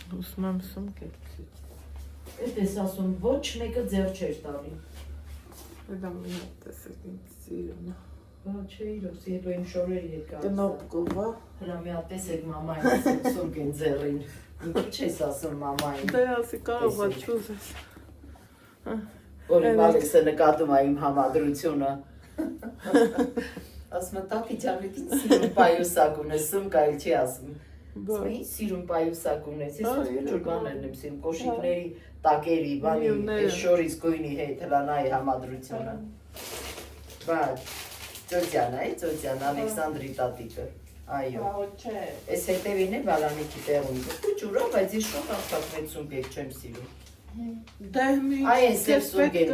Ուսում եմ սում կեցից։ Էդ ես ասում, ոչ մեկը ձեր չէր տալի։ Դա մի հատ տեսեք ինձ սիրունը։ Բա չէ իրոք, հետո իմ շորերի հետ կացա։ Կնոպկովա։ Հրա մի հատ տեսեք մամային սում կեն ձեռին։ Ինչ ես ասում մամային։ Դե ասի կարող է չուզես։ Որ իմ Ալեքսը նկատում է իմ համադրությունը։ Ասում է տատի ջանիք ինչ սիրուն պայուսակ ունես, սում կայլ չի ասում։ Ասում է ինչ սիրուն պայուսակ ունես, ես ինչ բաներն եմ սիրում, կոշիկների, տակերի, բանի, ես շորից գույնի հետ հլանայի համադրությունը։ Բայց Ծոցյան է, Ծոցյան, Ալեքսանդրի տատիկը, այո։ Ես հետևին է բալանիքի տեղում, ջուրա, բայց ես շոտ աղթակ մեծ սումպեկ չեմ սիրում։ Այ ես և սումպեն,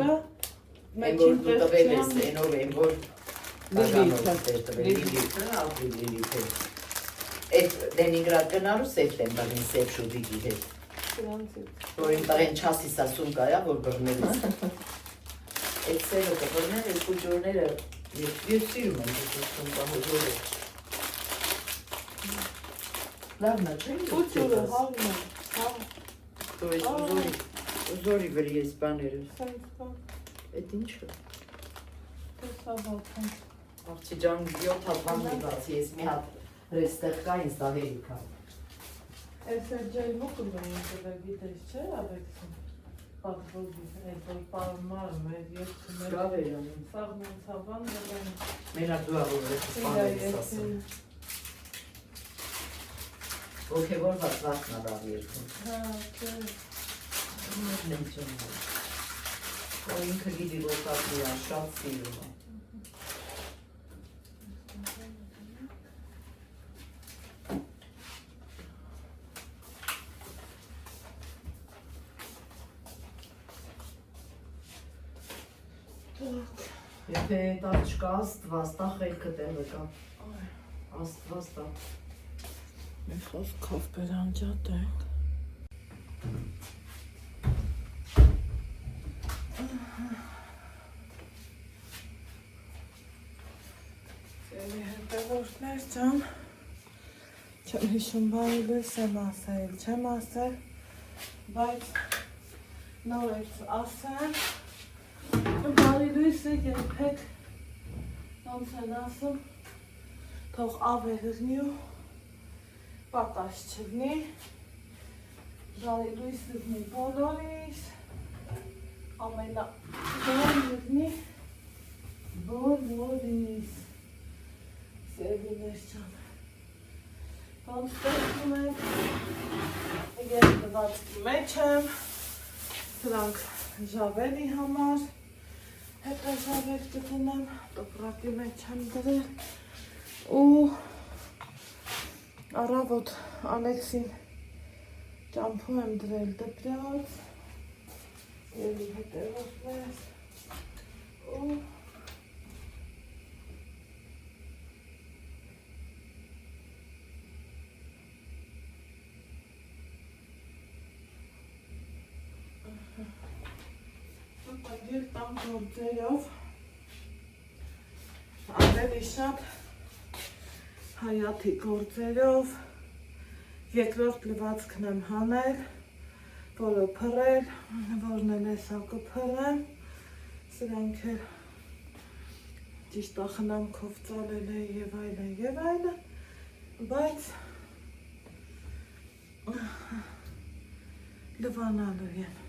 են որ դու տվել ես, ենով են որ Լիլիթը, ապրի Լիլիթը։ Էդ Լենինգրադ գնալու սեպտեմբերին սեպ շուտիկի հետ։ Որ իմ տղեն չասիս ասում կայա, որ բրնելիս։ Էդ սերը կբրնել ես կուջորները, ես սիրում եմ դուսում բահոջորը։ Լավնա չէ՞։ Կուջորը հավն է, Դու ես ուզորի վրի ես բաները։ Էդ ինչ է։ Աղջի ջան 7 հատ բան մի բացի, ես մի հատ ռեստեղ կա ինձ դա հերիքա։ Ես էր ջայմուկը բանին կդար գիտես չէ, աբեքսում, պատվոզի, այդ որ պարմարում էր, երկում էր, սաղմեն ծավան դրան։ Մենակ դու աղոր ես սպանել ասում։ Ոգևորված վախն ադավ երկում։ Հա, չէ։ Որ ինքը գիտի որ տակնի ան շատ սիրում է։ Եթե տակ չկա աստված, տա խելքը տեղը կա։ Աստված տա։ Մի խոսքով բերանջատ ենք։ Սելի հետևորդներ ջան, չեմ հիշում բանի լույս եմ ասել, չեմ ասել, բայց նոր ես ասել, բանի լույսը երբեք ոնց են ասում, թող ավերնի ու պատաշ չլնի, բանի լույս լնի բոլորիս, ամենա բան լնի բոլորիս, սերվիներ ջան, ոնց տեսնում եք, ես դվածքի մեջ եմ, սրանք ժավելի համար, հետո ժավել կտնեմ, տոպրակի մեջ եմ դրել ու առավոտ Ալեքսին ճամփու եմ դրել դպրած, ելի հետևորդներ ու Պագել տամ գործերով ավելի շատ հայաթի գործերով երկրորդ լվացքն եմ հանել, որը փռել, որն էլ էսա կփռեմ, սրանք էլ ճիշտ ախնամքով ծալել է և այլն, բայց լվանալու եմ։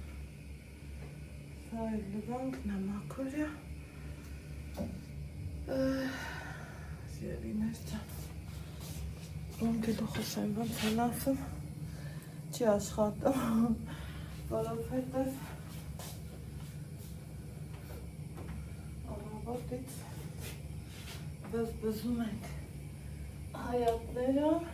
Սա էլ լվանքն է մաքուրյա, սիրելիներ ջան, ում գլուխս եմ ոնց են ասում, չի աշխատում, որովհետև առավոտից բզբզում ենք հայատներով,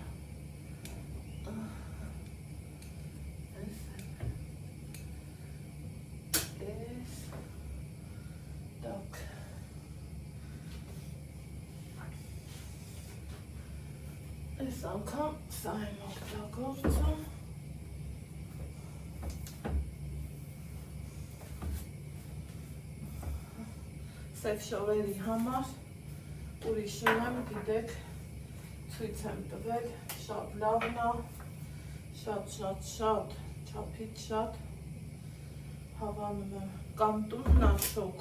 Այս անգամ սա եմ օգտագործում սև շորերի համար ուրիշում եմ, գիտեք, ցույց եմ տվել, շատ լավն է, շատ չափից շատ հավանում եմ կամ տունն աշոք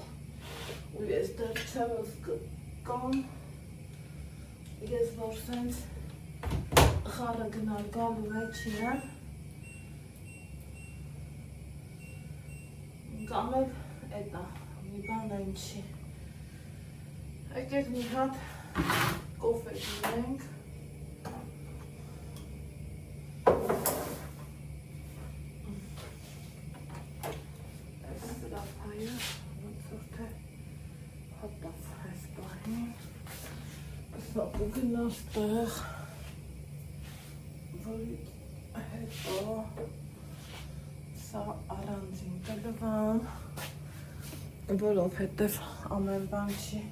ու ես դեռ չեմ կամ ես որ սենց խառը գնալ գալու մեջ եմ կամ էլ էտա մի բան այն չի եկեք մի հատ կոֆե գնենք ու գնաստեղ որի հետո սա առանձին կլվամ որովհետև ամեն բան չի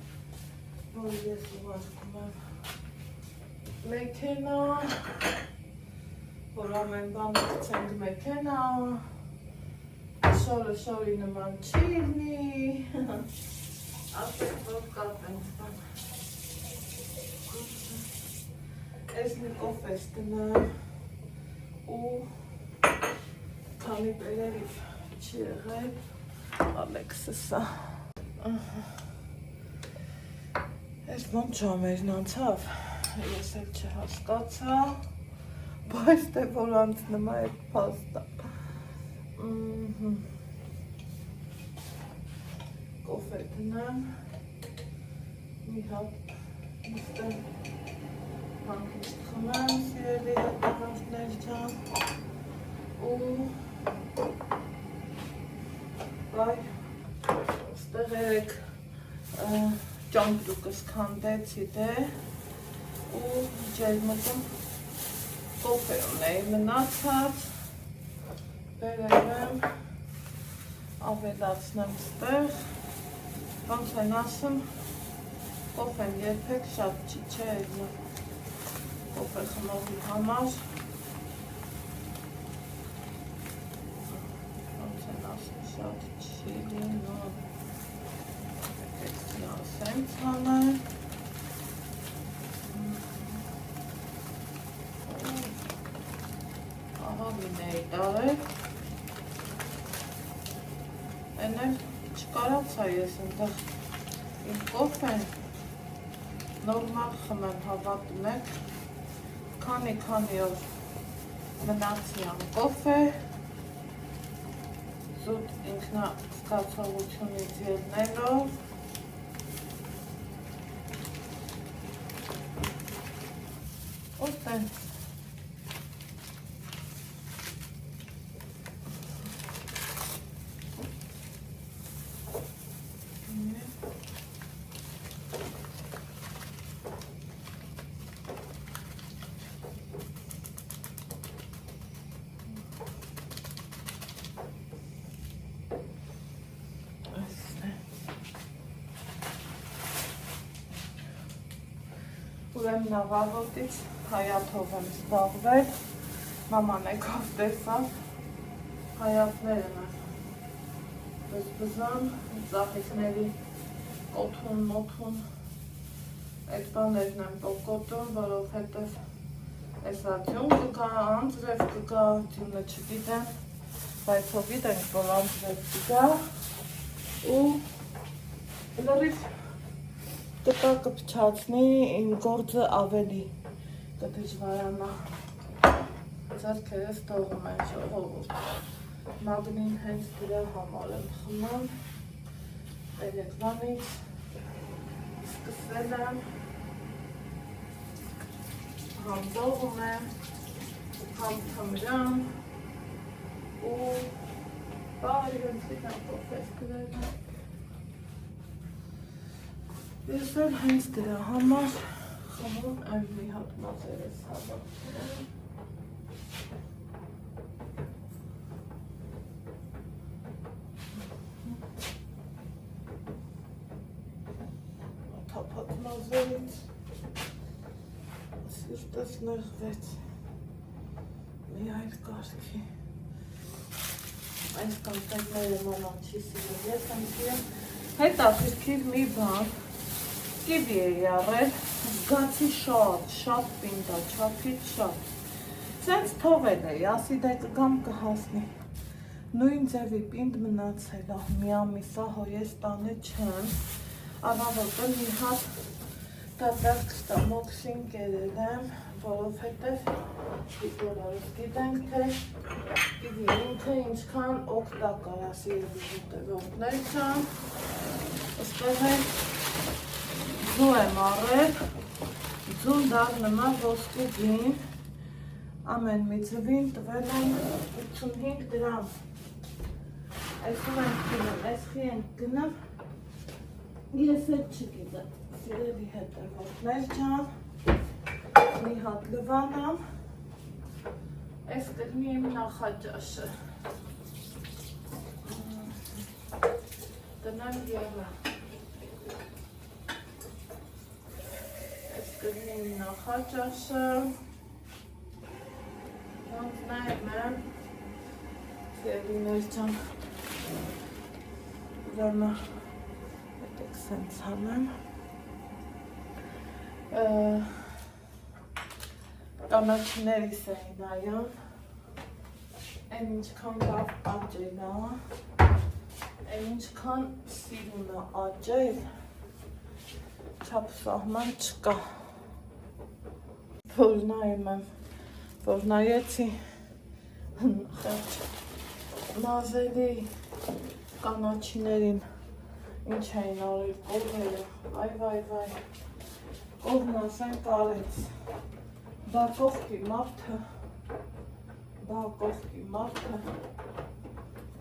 որ ես ուղարկում եմ մեքենա որ ամեն բան գցենք մեքենա շորի նման չի լինի ասենք որ կատենք բան Ես մի կոֆես տնեմ ու քանի բերերիվ չի եղել Ալեքսը սա Ես ոնց ժամերն անցավ ես էլ չհասկացա բայց թե որ անցնում է այդ փաստը կոֆե տնեմ մի հատ նստեմ Հանքիշտ խմեմ, սիրելի հետևանքներ ջան ու բայ ստեղ երեք ճամպրուկս քանդեցի դե ու ջերմուկում կոֆե ունեի մնացած բերել եմ ավելացնեմ ստեղ ոնց են ասում կոֆեն երբեք շատ չի չէ կոֆե խմողի համար ոնց են ասում շատ չի լինում էքսի ասենք հանեմ ահավին էի տարել են էլ չկարացա ես ընդեղ իմ կոֆեն նորմալ խմեմ հավատում եք քանի օր մնացի ամ կոֆե զուտ ինքնազգացողությունից ելնելով ու տենց Ուրեմն ավաղոտից հայաթով եմ զբաղվել, մաման եկավ տեսավ, հայաթները եմ բզբզան, ծաղիկների կոթուն, մոթուն, այդ բաներն եմ պոկոտում, որովհետև էսա ձյուն կգա, անձրև կգա, ձյունը չգիտեմ, բայց հո գիտենք, որ անձրև կգա ու լրիվ կտա կպչացնի, իմ գործը ավելի կդժվարանա, ձեռքերս թողում են ժողովուրդ, մագնին հենց դրա համար եմ խմում, երեկվանից սկսել եմ, համ դողում եմ, համ թմրամ ու բարի հենց դիտան կոֆես կրել եմ Ես էլ հենց դրա համար խմում եմ մի հատ մազերես հավաքել Թափատ մազերից սիրտս նեղվեց մի այլ կարգի Այս կամպետները մաման չի սիրել, ես եմ սիրել հետաքրքիր մի բան Կիվի էի առել, զգացի շատ պինդ է, չափից շատ Սենց թողել էի, ասի դե կգամ կհասնի։ Նույն ձևի պինդ մնացել է, մի ամիսա հո ես տանը չեմ, առավոտը մի հատ դատակ ստամոքսին կերել եմ, որովհետև դիտորարս գիտենք, թե գիտի ինքը ինչքան օգտակար է սիրելի հետևողներ չան, ըստեղ է ձու եմ առել, ձուն դար նման ոսկու գին, ամեն մի ձվին տվել եմ 85 դրամ, այսում ենք գնում, այսքի ենք գնում, ես էլ չգիտեմ, սիրելի հետևողներ ջան, մի հատ լվանամ, այս կրմի իմ նախաճաշը, տնեմ եղը, այս կրմի իմ նախաճաշը, ոնց նայեմ եմ, սիրելիներ ջան, ուրեմը, հետեք սենց հանեմ, կանաչիներիս էի նայում, են ինչքան լավ աճել է, են ինչքան սիրուն է աճել, չափ սահման չկա, որ նայում եմ, որ նայեցի մազերի կանաչիներին ինչ էին արել կողերը, այ, կողն ասեն կարեց, բա կողքի մարդը,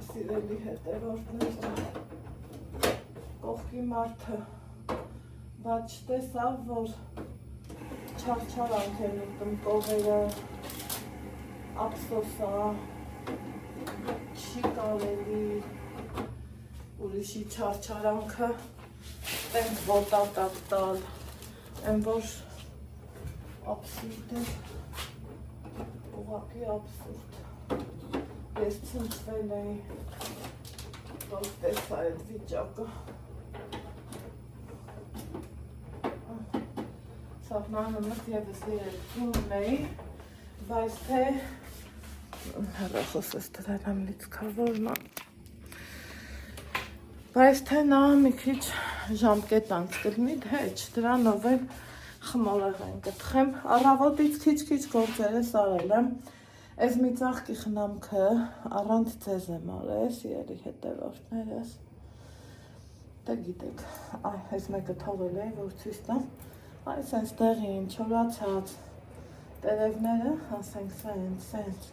սիրելի հետևորդներ ջան, կողքի մարդը, բա չտեսավ, որ չարչարանք են ուտում կողերը, ափսոսա, չի կարելի ուրիշի չարչարանքը տենք ոտակակ տալ, են որ աբսուրդ է, ուղղակի աբսուրդ, ես ցնցվել էի, որ տեսա այդ վիճակը, սաղմանը մտ եվս իրել գումն էի, բայց թե հեռախոս ես դրել եմ լիցքավորնա, բայց թե նա մի քիչ ժամկետ անց կլինի, թե դրանով էլ խմորեղ են կտխեմ, առավոտից քիչ գործերս արել եմ, այս մի ծաղկի խնամքը առանց ձեզ եմ արել, սիրելի հետևորդներս, դե գիտեք, այս մեկը թողել էի, որ ցույց տամ, այս այս տեղին չորացած տերևները, ասենք սենց,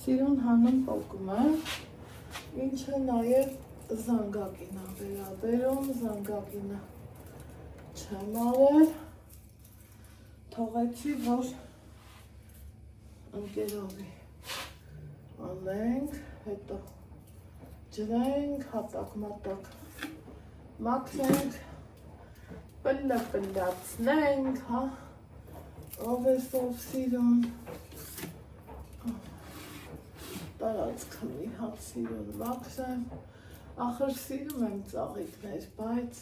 սիրուն հանում պոկում է, ինչը նաև զանգակին է վերաբերում, զանգակինը չեմ արել, թողեցի, որ ընկերովի անենք, հետո ջրենք, հատակ-մատակ մաքրենք, պլլացնենք, հա, ով ես ով սիրուն, տարածքը մի հատ սիրուն մաքրեմ, ախր սիրում եմ ծաղիկներ, բայց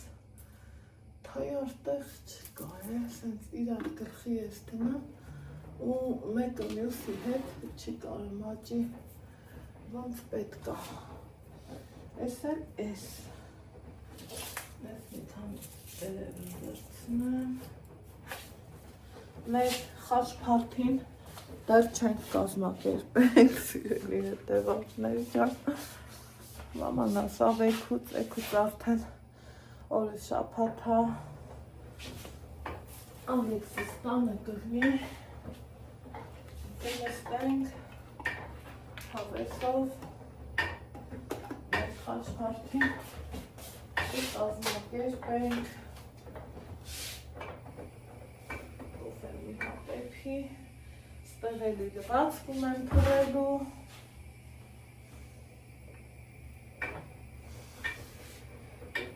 թայ արտեղ չկա, սենց իրար գլխի ես տնամ ու մեկը մյուսի հետ չի կարում աճի, ոնց պետք է, ես էլ ես, ես մի քան տերևը վերցնեմ, մեր խաչփարթին դեռ չենք կազմակերպենք, սիրելի հետևորդներ ջան, մամանաս ավեքուց արդեն օրը շաբաթ է, Ալեքսիս տանը կգնի, կնստենք հավեսով, մեր խաչփարթին կազմակերպենք, կոֆեմի հապեփի, ստեղելի լվացքում եմ թրելու,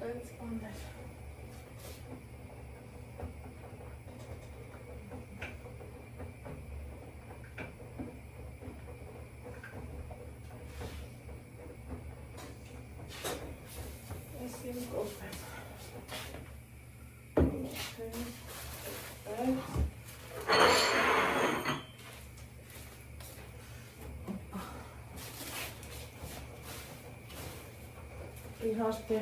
տենց բաներ, ես իմ կոֆեմ, իհարկե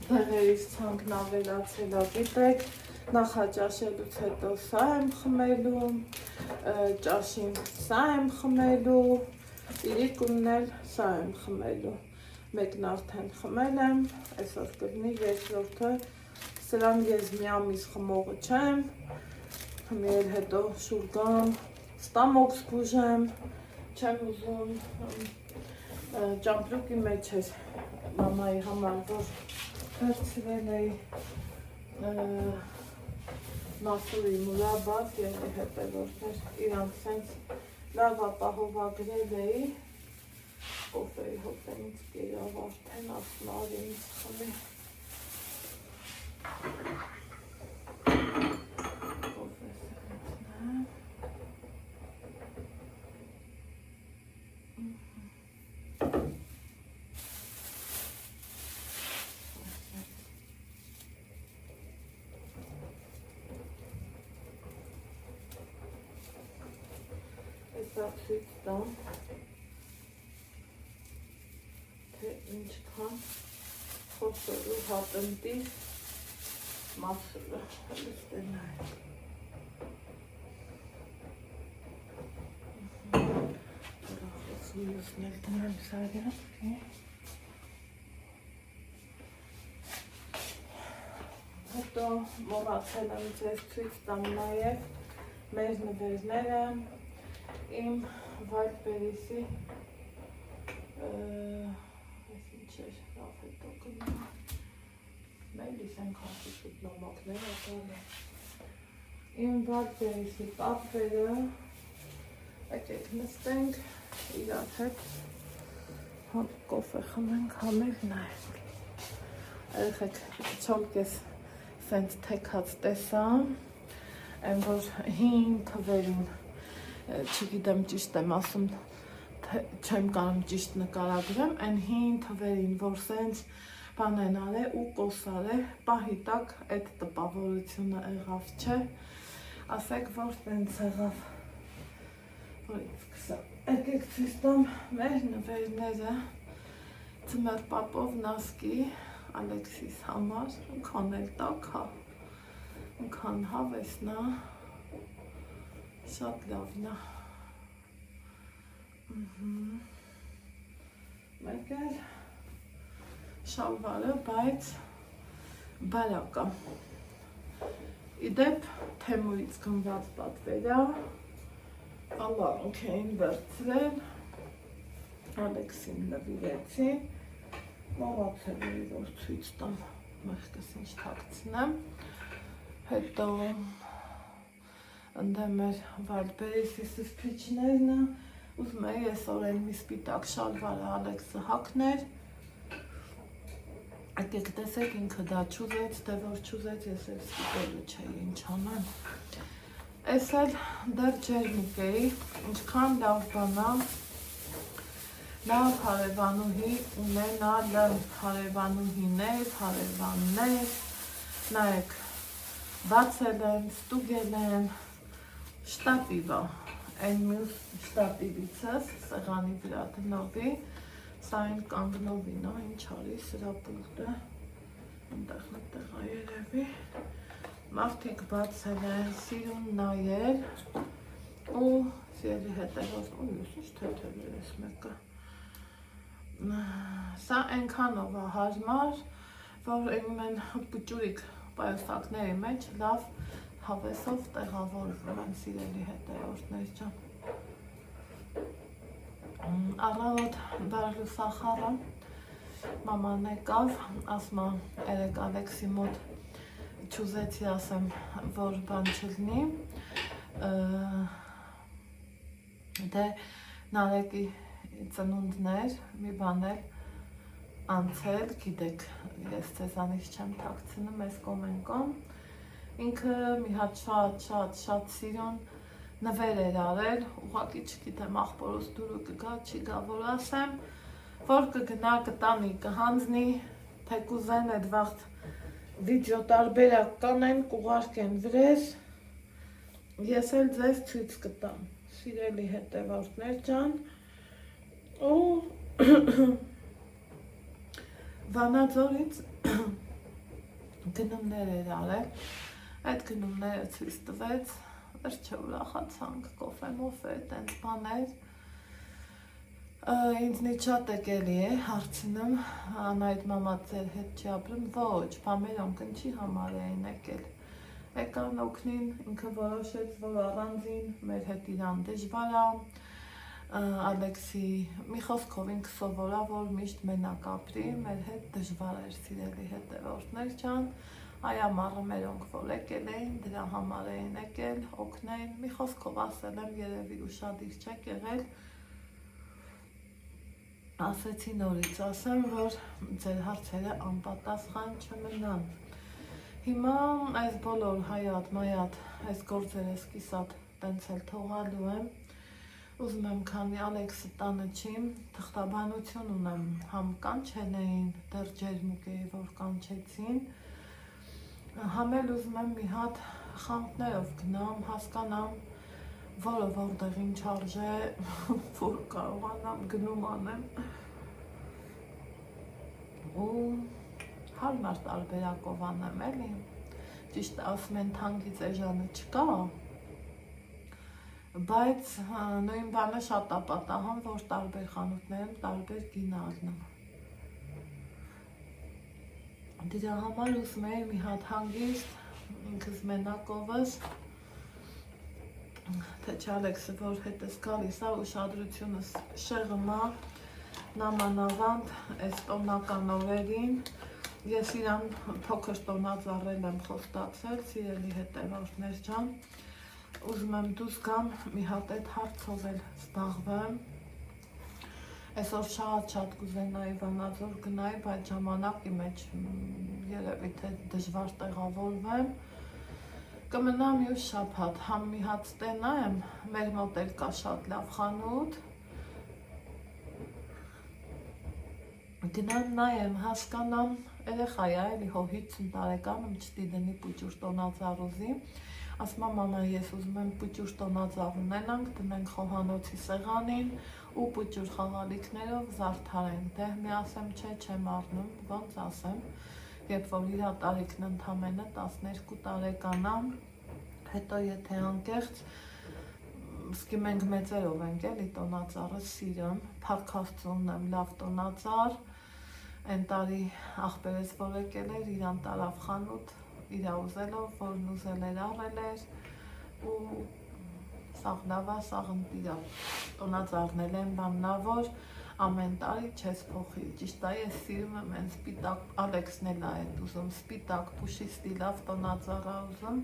դեղերից ցանկն ավելացել է, գիտեք, նախաճաշելուց հետո սա եմ խմելու, ճաշին սա եմ խմելու, իրիկունն էլ սա եմ խմելու, մեկն արդեն խմել եմ, այսօր կլինի երկրորդը, սրան ես մի ամիս խմողը չեմ, մի էլ հետո շուրգամ, ստամոքս բուժեմ, չեմ ուզում, ճամպրուկի մեջ էր մամայի համար, որ վերցրել էի մասուրի մուրաբադ եղի հետևորդներ, իրանք սենց լավ ապահովագրել էի, կոֆեի հոտենից կերավ արդեն, ասում արի ինձ խմի, ցույց տամ, թե ինչքան խոշոր ու հատնտի մասուրը հլստեն է։ Մյուսն էլ դնեմ սարյան, հետո մոռացել եմ ձեզ ցույց տամ նաև մեր նվերները, իմ Wildberries-ի այս ինչ էր, լավ հետո կնա, մելիս են քաշի դիպլոմակներ ատալը, իմ Wildberries-ի պապերը, եկեք նստենք իրար հետ, հատ կոֆե խմենք, համեր նայենք, երեխեք չոլք ես սենց թեքած տեսամ, այն որ հին թվերին չգիտեմ ճիշտ եմ ասում, չեմ կարում ճիշտ նկարագրեմ, այն հին թվերին, որ սենց բան են արել ու կոսար է, պահի տակ այդ տպավորությունը եղավ, չէ, ասեք, որ սենց եղավ, որ ինձ կսա, եկեք ցույց տամ մեր նվերները, Ձմեռ պապով նասկի, Ալեքսիս համար, ընքան էլ տակ հա, ընքան հավեսնա, շատ լավն է, մեկ էլ շալվարը, բայց բարակ է, իդեպ Թեմուից գնված պատվերա, ալանք էին վերցրել, Ալեքսին նվիրեցի, մոռացել էի, որ ցույց տամ, մեղքս ինչ թաքցնեմ, հետո ընդ մեր Wildberries-ի սրբիչներն է, ուզում էի այսօր էլ մի սպիտակ շալվարը Ալեքսը հագներ, եկեք տեսեք ինքը դա չուզեց, դե որ չուզեց ես էլ ստիպելու չէի ինչ անեմ, այս էլ դեռ ջերմիկ էի, ինչքան լավ բան է, լավ հարևանուհի ունենալը, հարևանուհիներ, հարևաններ, նայեք, բացել են, ստուգել են, շտատիվը, այն մյուս շտատիվիցս, սեղանի վրա դնովի, սա այն կանգնովին, ինչ արի, սրա պուլտը, այնտեղ նտեղ երևի, մարդիկ բացել են, սիրուն նայել, ու սիրելի հետևով, ու յուս ինչ թեթև ես մեկը, սա այնքանով է հարմար, որ իմ են պուճուրիկ պայուսակների մեջ լավ հավեսով տեղավորվում են սիրելի հետևորդներ ջան։ Առավոտ բարլուսախառը մաման եկավ, ասում է երեկ Ալեքսի մոտ չուզեցի ասեմ, որ բան չլինի, դե Նարեկի ծնունդներ, մի բան էլ անցել, գիտեք, ես ձեզանից չեմ թաքցնում, ես կոմենկոմ, ինքը մի հատ շատ սիրուն նվեր էր արել, ուղղակի չգիտեմ աղբորոս դուրը կգա, չի գա, որ ասեմ, որ կգնա, կտանի, կհանձնի, թե կուզեն այդ վաղտ վիդեո տարբերակ կանեն, կուղարկեն վրեզ, ես էլ ձեզ ցույց կտամ, սիրելի հետևորդներ ջան, ու Վանաձորից գնումներ էր արել, այդ գնումները ցույց տվեց, վերջը ուրախացանք, կոֆե-մոֆե, տենց բաներ, ինձնից շատ եկելի է, հարցնում, Անայդ մամա ձեր հետ չի ապրում, ոչ, բամերոնք ինչի համար էին եկել, եկան օգնին, ինքը որոշեց, որ առանձին մեր հետ իրան դժվար է, Ալեքսի մի խոսքով ինքը սովորա, որ միշտ մենակ ապրի, մեր հետ դժվար էր սիրելի հետևորդներ ջան, այ ամառը մերոնք որ եկել էին, դրա համար էին եկել, օգնեն, մի խոսքով ասել եմ, երևի ուշադիր չեք եղել, ասեցի նորից ասեմ, որ ձեր հարցերը անպատասխան չմնան, հիմա այս բոլոր հայատ, մայատ, այս գործերը սկիսատ տենց էլ թողալու եմ, ուզում եմ քանի Ալեքսը տանը չի, թղթաբանություն ունեմ, համ կանչել էին, դեռ ջերմուկ էի, որ կանչեցին, համ էլ ուզում եմ մի հատ խանութներով գնամ, հասկանամ, որը որտեղ ինչ արժե, որ կարողանամ գնում անեմ, ու հարմար տարբերակով անեմ էլի, ճիշտ ասում են թանկից էժանը չկա, բայց նույն բանը շատ է պատահում, որ տարբեր խանութներում տարբեր գին առնում։ Դրա համար ուզում էի մի հատ հանգիստ, ինքս մենակովս, թե Ալեքսը որ հետս գալիս է, ուշադրությունս շեղում է, նամանավանդ այս տոնական օրերին, ես իրան փոքր տոնածառել եմ խոստացել, սիրելի հետևորդներ ջան, ուզում եմ դուրս գամ, մի հատ այդ հարցով էլ զբաղվեմ, այսօր շատ կուզենայի Վանաձոր գնայի, բայց ժամանակի մեջ երևի թե դժվար տեղավորվեմ, կմնա մյուս շաբաթ, համ մի հատ ստենայեմ, մեր մոտ էլ կա շատ լավ խանութ, գնամ նայեմ, հասկանամ, երեխա է, էլի հո 50 տարեկանում չդիդնի պուճուր տոնածառուզի, ասում եմ մամա, ես ուզում եմ պուճուր տոնածառ ունենանք, դնենք խոհանոցի սեղանին ու պուճուր խաղալիքներով զարդարենք, դե մի ասեմ չէ, չեմ առնում, ոնց ասեմ, երբ որ իր տարիքն ընդամենը 12 տարեկան է, հետո եթե անկեղծ, սկի մենք մեծերով ենք էլի տոնածառը սիրում, փառք Աստծո ունեմ լավ տոնածառ, այն տարի աղբերս որ եկել էր, իրան տարավ խանութ, իրա ուզելով, որն ուզել էր առել էր ու սաղ լավա, սաղ ընտիրա, տոնածառնել են բաննա, որ ամեն տարի չես փոխի, ճիշտ է ես սիրում եմ են սպիտակ, Ալեքսն էլ այդ ուզում, սպիտակ պուշիստի լավ տոնածառա ուզում,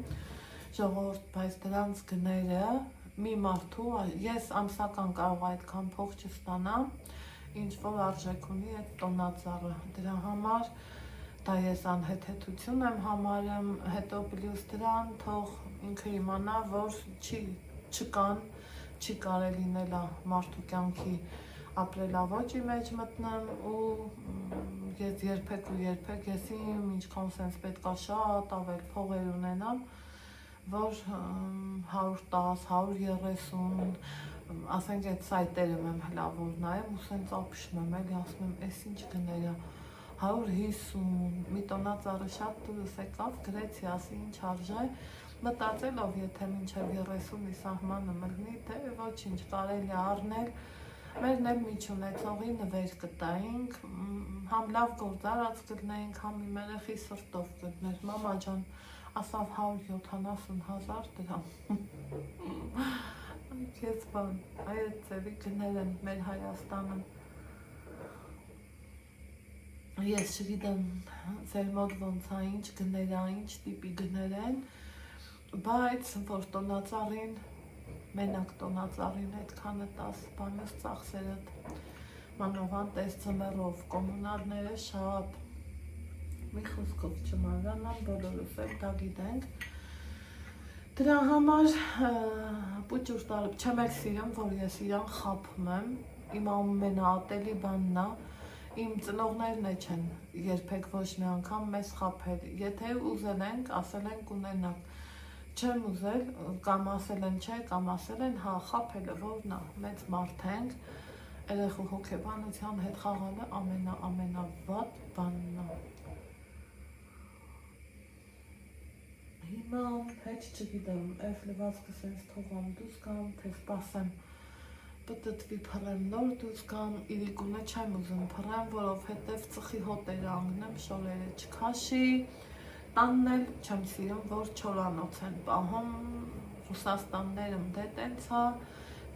ժողովուրդ, բայց դրանց գները մի մարդու, ես ամսական կարող այդքան փող չստանամ, ինչ որ արժեք ունի այդ տոնածառը, դրա համար դա ես անհեթեթություն եմ համարում, հետո պլյուս դրան թող ինքը իմանա, որ չկան, չի կարելինել մարդու կյանքի ապրելավոճի մեջ մտնեմ ու ես երբեք ես իմ ինչքան սենց պետքա շատ ավել փողեր ունենամ, որ 110, 130, ասենք այդ սայտերում եմ հլավոր նայեմ ու սենց ապշում եմ, էլի ասում եմ, ես ինչ գները 150, մի տոնածառը շատ դուրս եկավ, գրեցի, ասի ինչ արժե, մտածելով, եթե մինչև 30-ի սահմանը մտնի, թե ոչինչ կարելի առնել, մերն էլ միջունեցողի նվեր կտայինք, համ լավ գործարած կգնեինք, համ իմ երեխի սրտով կգներ, մամա ջան, ասավ 170,000 դրամ, քեզ բան, այդ ձևի գներ են մեր Հայաստանում, ես չգիտեմ ձեր մոտ ոնց է, ինչ գներ է, ինչ տիպի գներ են, բայց որ տոնածառին, մենակ տոնածառին այդքանը 10 բանս ծախսերդ, մանավանդ այս ձմեռով, կոմունալները շատ, մի խոսքով չմանրանամ, բոլորս էլ դա գիտենք, դրա համար պուճուր տարып, չեմ էլ սիրում, որ ես իրան խաբում եմ, իմ ամենաատելի բանն է, իմ ծնողներն է չեն երբեք ոչ մի անգամ մեզ խաբել, եթե ուզել ենք, ասել ենք ունենանք, չեմ ուզել, կամ ասել են չէ, կամ ասել են հա խաբելը որն է, մեծ մարդ ենք, երեխու հոգեբանության հետ խաղալը ամենավատ բանն է։ Հիմա հետ չգիտեմ, այս լվացքը սենց թողամ դուս կամ, թե սպասեմ պտտվի փռեմ նոր դուս կամ, իրիկունը չեմ ուզում փռեմ, որովհետև ծխի հոտերը անգնեմ, շորերը չքաշի, տանն էլ չեմ սիրում, որ չորանոց են պահում, Ռուսաստաններում դե տենց է,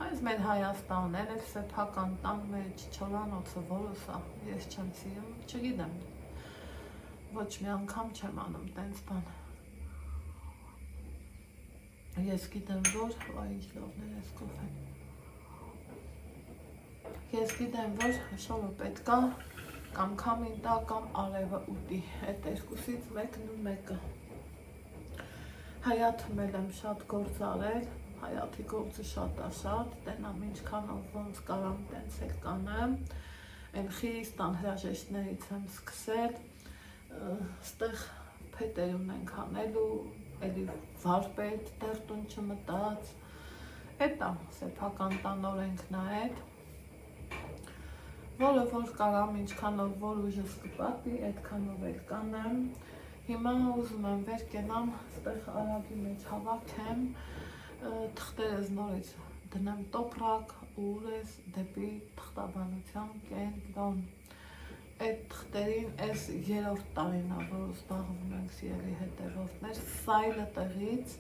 այս մեր Հայաստանն էլ սեփական տան մեջ չորանոցը որս է, ես չեմ սիրում, չգիտեմ, ոչ մի անգամ չեմ անում տենց բան։ Ես գիտեմ, որ, ինչ լավներ ես կոֆեն։ Ես գիտեմ, որ շորը պետք է կամ քամին տա, կամ արևը ուտի, այդ երկուսից մեկն ու մեկը։ Հայաթում էլ եմ շատ գործ արել, հայաթի գործը շատ է շատ, տենամ ինչքանով ոնց կարամ տենց էլ կանեմ, են խիստ անհրաժեշտներից եմ սկսել, ստեղ փետեր ունենք անելու, էլի վարպետ դեռ տուն չմտած, էտ է սեփական տանօրենքն է էտ, որը որ կարամ ինչքանով որ ուժս կպատի, այդքանով էլ կանեմ, հիմա ուզում եմ վեր կենամ, ստեղ արագի մեջ հավաքեմ, թղթերս նորից դնեմ տոպրակ, ուրես դեպի թղթաբանության կենտրոն, այդ թղթերին այս 3-րդ տարին է, որ զբաղվում ենք սիրելի հետևորդներ, սայլը տեղից,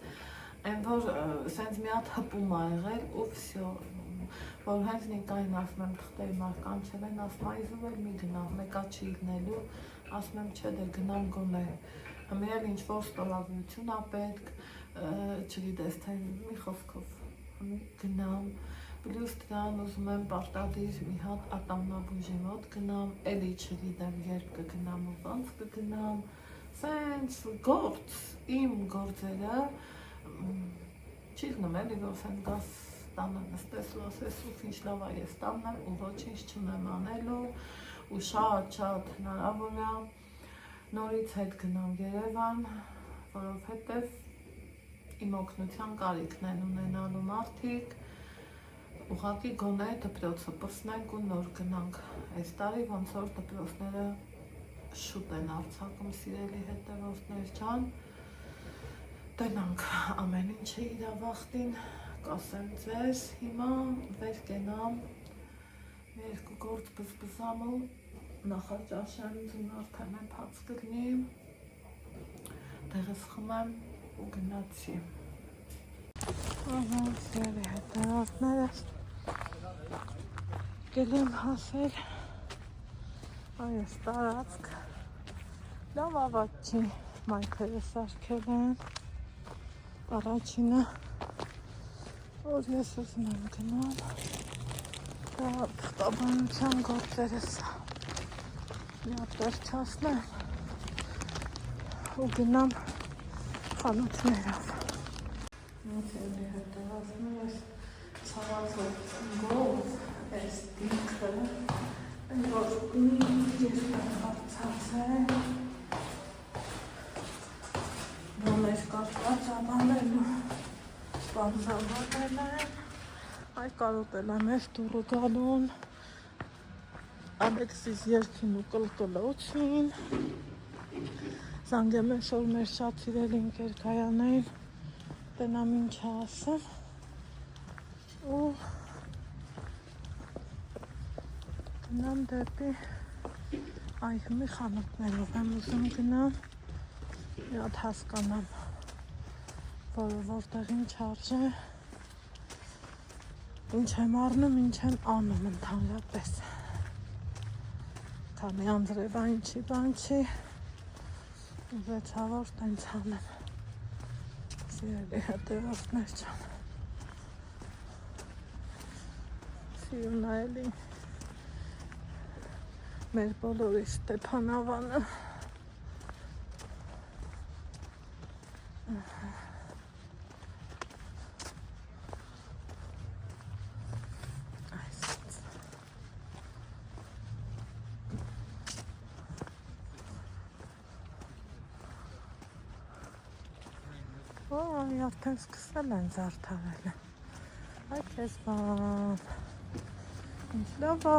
այն որ սենց մի հատ հպում ա եղել ու վսյո, որ հենց Նիկային ասում եմ թղթերի մարկանչել են, ասում այզով էլ մի գնամ, մեկա չի իգնելու, ասում եմ չէ դե գնամ գոնե, միել ինչ-որ ստորագրություն ա պետք, չգիտես թե մի խոսքով գնամ, Պլյուս դրան ուզում եմ պարտադիր մի հատ ատամնաբույժի մոտ գնամ, էլի չգիտեմ երբ կգնամ ու ոնց կգնամ, սենց գործ, իմ գործերը, չի գնում էլի, որ սեն գաս տանը նստես ու ասես ու ինչ լավ է ես տանն եմ ու ոչինչ չունեմ անելու ու շատ հնարավոր է նորից հետ գնամ Երևան, որովհետև իմ օգնության կարիքն են ունենալու մարդիկ, ուղղակի գոնե դպրոցը պրսնենք ու նոր գնանք, այս տարի ոնց որ դպրոցները շուտ են արձակում սիրելի հետևորդներ ջան, տենանք ամեն ինչը իրա վախտին, կասեմ ձեզ, հիմա վեր կենամ, մի երկու գործ բզբզամ ու նախաճաշեմ ձուն արդեն եմ փած կլնի, դեղս խմեմ ու գնացի։ Սիրելի հետևորդներս, գել եմ հասել այս տարածք, լավ ավատ չի, մայքերը սարքել են, առաջինը, որ ես ուզում եմ գնամ, դա թղթաբանության գործերս մի հատ վերջացնեմ ու գնամ խանութներով։ Սիրելի հետևորդներս, ցավացող գով այս դինքը, որ մի երկար հարցացել, բոներ կարկած ամանելու, բանզավատել են, այ կարոտել եմ ես դուրը գալուն, Ալեքսիս երկին ու կլկլոցին, զանգեմ ես որ մեր շատ սիրելի ընկեր Գայանային, տենամ ինչ ասեմ, ու գնամ դեպի այհումի խանութներով եմ ուզում գնամ, մի հատ հասկանամ, որտեղ ինչ արժե, ինչ եմ առնում, ինչ եմ անում ընդհանրապես, քանի անձրևա ինչի բան չի, ուզեցավոր տենց անեմ, սիրելի հետևորդներ ջան, սիրում նայելի մեր բոլորի Ստեփանավանը, արդեն սկսել են զարդարել, այդ ես բան, Լավ է,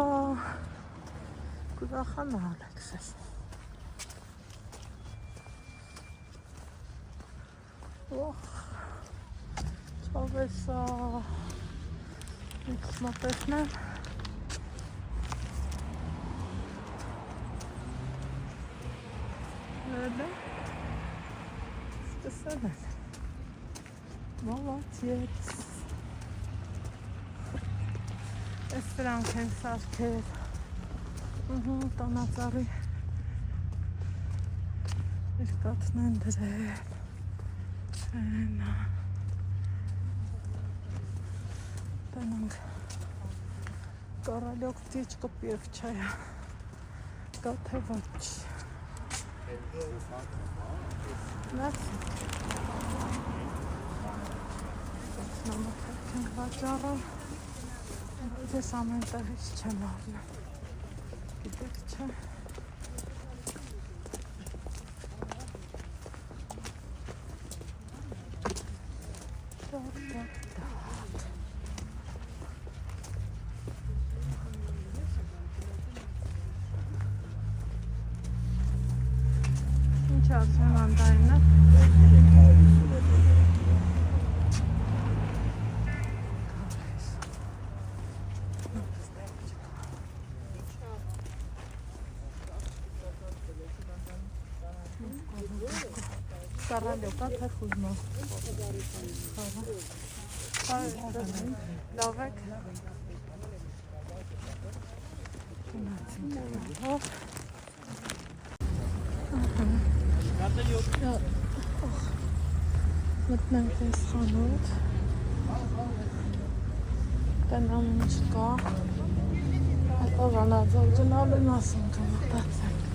կուրախանալ եք Ох, չավեսա, ինքս մոտեցնեմ Էլե, սկսել են Մոլացեց Ես սրանք են սարքել տանածառի երկաթն են դրել Տենանք Կարալյոք птичка певчая Գաթե ոչ Նացի Նամակակ ենք վաճառը Ես ամեն տեղից չեմ առնում Գիտեք չէ Ինչ ասեմ անդայնը Կարալյոկա թե խուզնո լավ եք մտնենք այս խանութ տնամ ինչ կա հետո վանաձոր գնալու մասում կմտացենք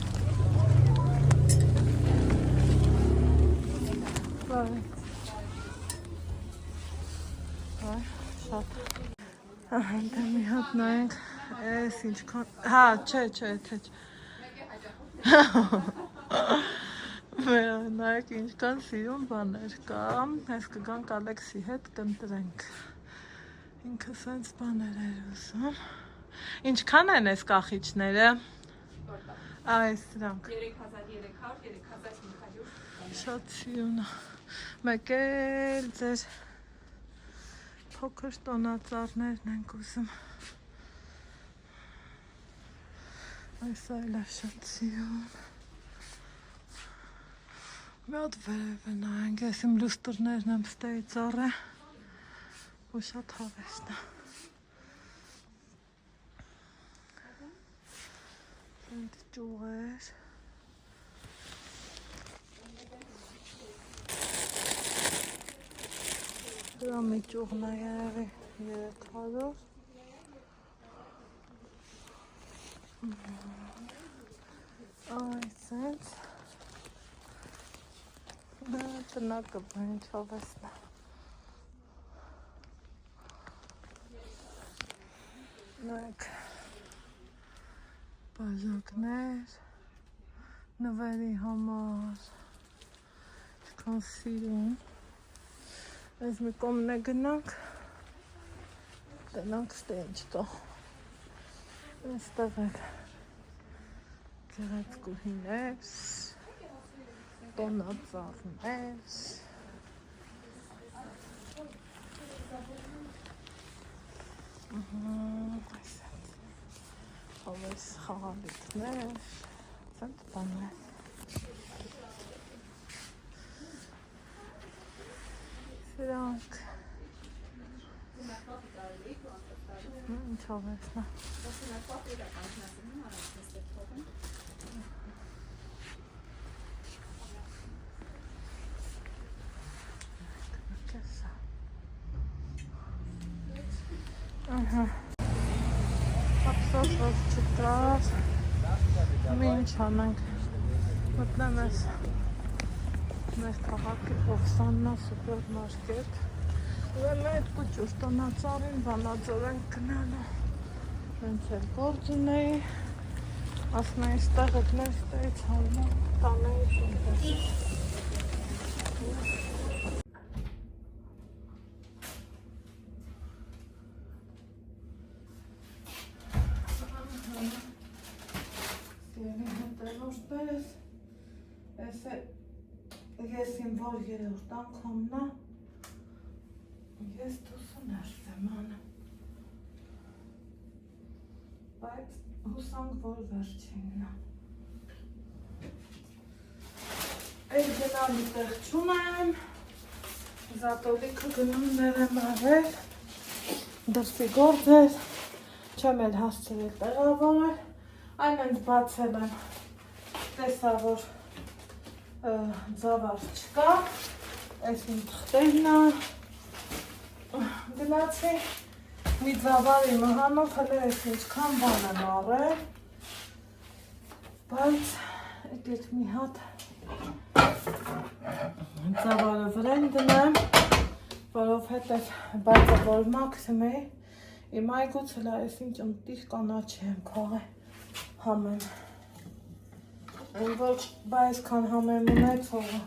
Շատ Դե մի հատ նայենք Ես ինչքան Հա, չէ Նայեք ինչքան սիրուն բաներ կա Ես կգանք Ալեքսի հետ կընտրենք Ինքը սենց բաներ էր ուզում Ինչքան են ես կախիչները Այս սրանք 3300 Շատ սիրուն Մեկ էլ ձեր փոքր տոնածառներն ենք ուզում Այս այլ է շատ սիրուն Մի հատ վերև է նայենք Ես իմ լուստրներն եմ ստեի ծառը ու շատ հավեսն է Սենտ ճուղեր Դրա մի ճուղն է եղի 300 Այս ենք Տնակը բանջ հավեսն է Նայք բաժակներ նվերի համար Ինչքան սիրուն Այս մի կողմն է գնանք Տնանք ստե ինչ կա Այստեղ են գեղեցկուհիներ տոնածառներ Հավես խաղալիքներ Սենց բաններ Սրանք Ինչ հավեսն է Ափսոս որ չկար Ինչ անենք Մտնեմ ես մեր քաղաքի Օվսաննա սուպերմարկետ Ուրեմն այդ կուճուր տոնածառին վանաձոր ենք գնալու Հենց էլ գործ ունեի Ասում էի ստեղ եք մեր ստեղից հաննա տանեի տունտես որպես ես իմ որ երրորդ անգամն է ես դուսը ներսեմ անը բայց հուսանք որ վերջինն է Այդ գնալի տեղ չունեմ Զատոլիքը գնում ներեմ արել դրսի գործեր չեմ էլ հասցրել տեղավորել այն ընդ բացել եմ տեսա որ ձավար չկա այս իմ թղթերն է գնացի մի ձավարի մահանով հələ այս ինչքան բան եմ առել բայց եկեք մի հատ ձավարը վրան դնեմ որովհետև բացը որ մաքսիմ է իմ այգուց հələ այս ինչ ընտիր կանաչի եմ քաղել համեմ Այն որ այսքան համեմ ունեցողը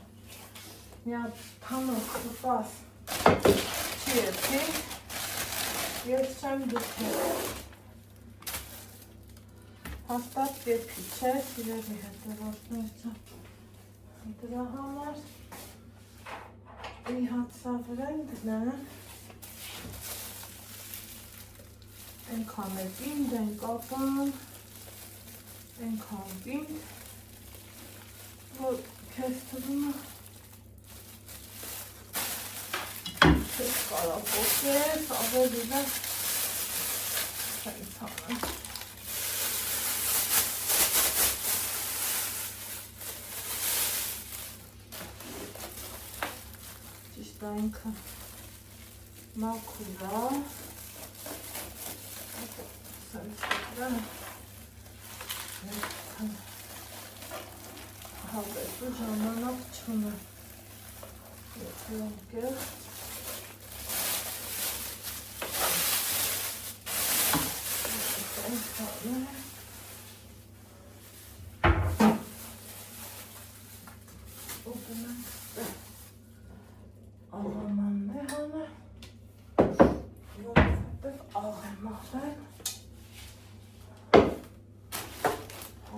մի հատ թանոք խպաս չի էցի ես չեմ դուքել հաստատ երբի չէ սիրելի հետևորդներ չեմ դրա համար մի հատ սավրեն դնեմ ենքան է պինդ, են կապան ենքան պինդ որ քեզ թվում է քեզ կարապոքես, ավելի է չենց հանեմ ճիշտ այնքը մաքուր է սենց դրա հավետու ժամանակ չունը եթե ընկեր ու գնանք աղամանն է հանը որովհետև աղ եմ աղել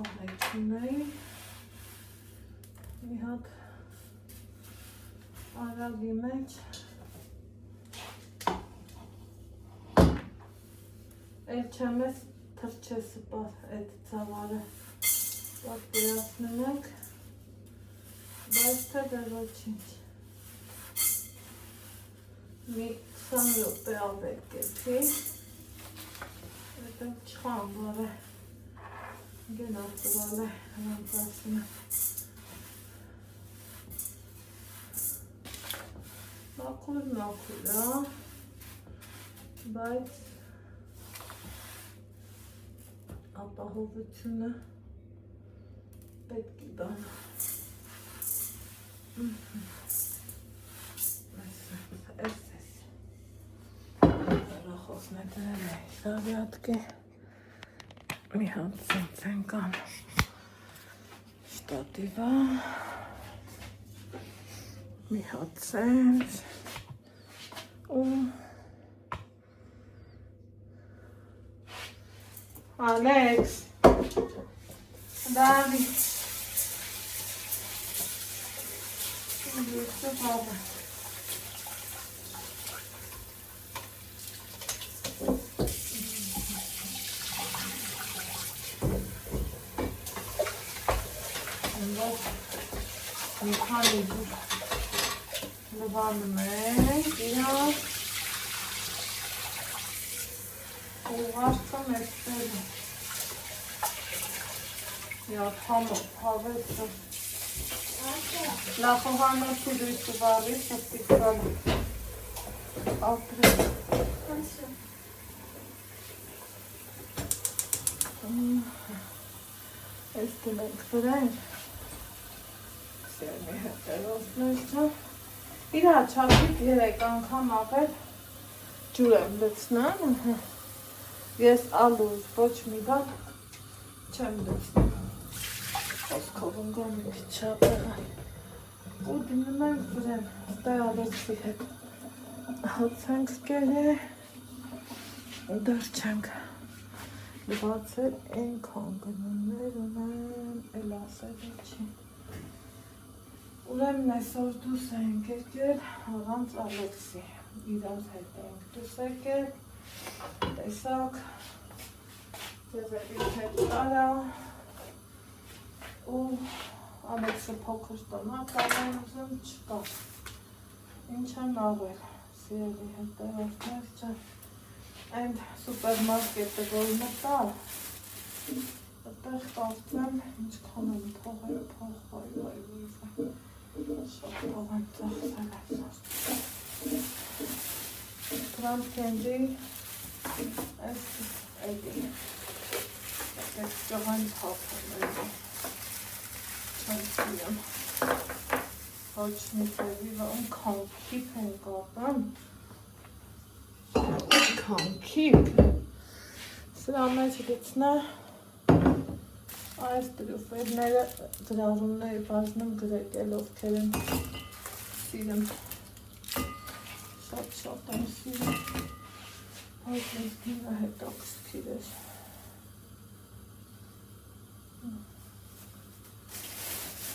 աղեք ունեի մի հատ արագի մեջ էլ չեմ ես թրչես այդ ծավարը պատկերացնում եք բայց թե դեր ոչինչ մի 20 րոպե ավետ կեցի հետև չխան բարը գնա տվալ է հրանցասին մաքուր է բայց ապահովությունը պետք է բան Հեռախոսն է դրել է սավյատկի մի հատ սենց ենքան շտատիվա մի հատ սենց ու Ալեքս Դավիթ Դուրսը բաբը Մի քանի դուր լվանում ենք իրար ու վարձը մեստել է Իատ հավեցը Լախոհանոցի դույսը բարի սպտիկալ ապրել Ես դնենք վրայր Սերմի հետերոսներ չա Իրա չապիտ երեք անգամ ապել ջուր եմ լծնան Ես ալուզ ոչ մի բան չեմ լծնում Խոսքով ընգոն մի չապել ու դնում ենք վրեմ ստայ ալոցի հետ հոց ենք կեր է դար չենք բացել այնքան գնումներ ունեմ, էլ ասել չի։ Ուրեմն այսօր դուս ենք եկել առանց Ալեքսի, իրար հետ ենք դուս եկել, տեսակ, ձեզերի հետ տարա, ու Ալեքսը փոքր տնակ ալեն ուզում չկա, ինչ են ավել, սիրելի հետևորդներ չեն, այն սուպերմարկետը որ մտար, այդտեղ կարծեմ ինչքան եմ թողել փոխվայ, շատ փող եմ ծախսել այսօր։ Trump Candy, այս էդի, այս ճղան թափում էդի, չեմ սիրեմ, ոչ մի ծևի ընքան քիպ են կապեմ, ընքան քիպ, սրա մեջ գծնա, այս տրյուֆերները գրառումների բազնում գրեկել ովքեր են սիրեմ, շատ եմ սիրեմ, այս ես գինը հետաքրքիր էր։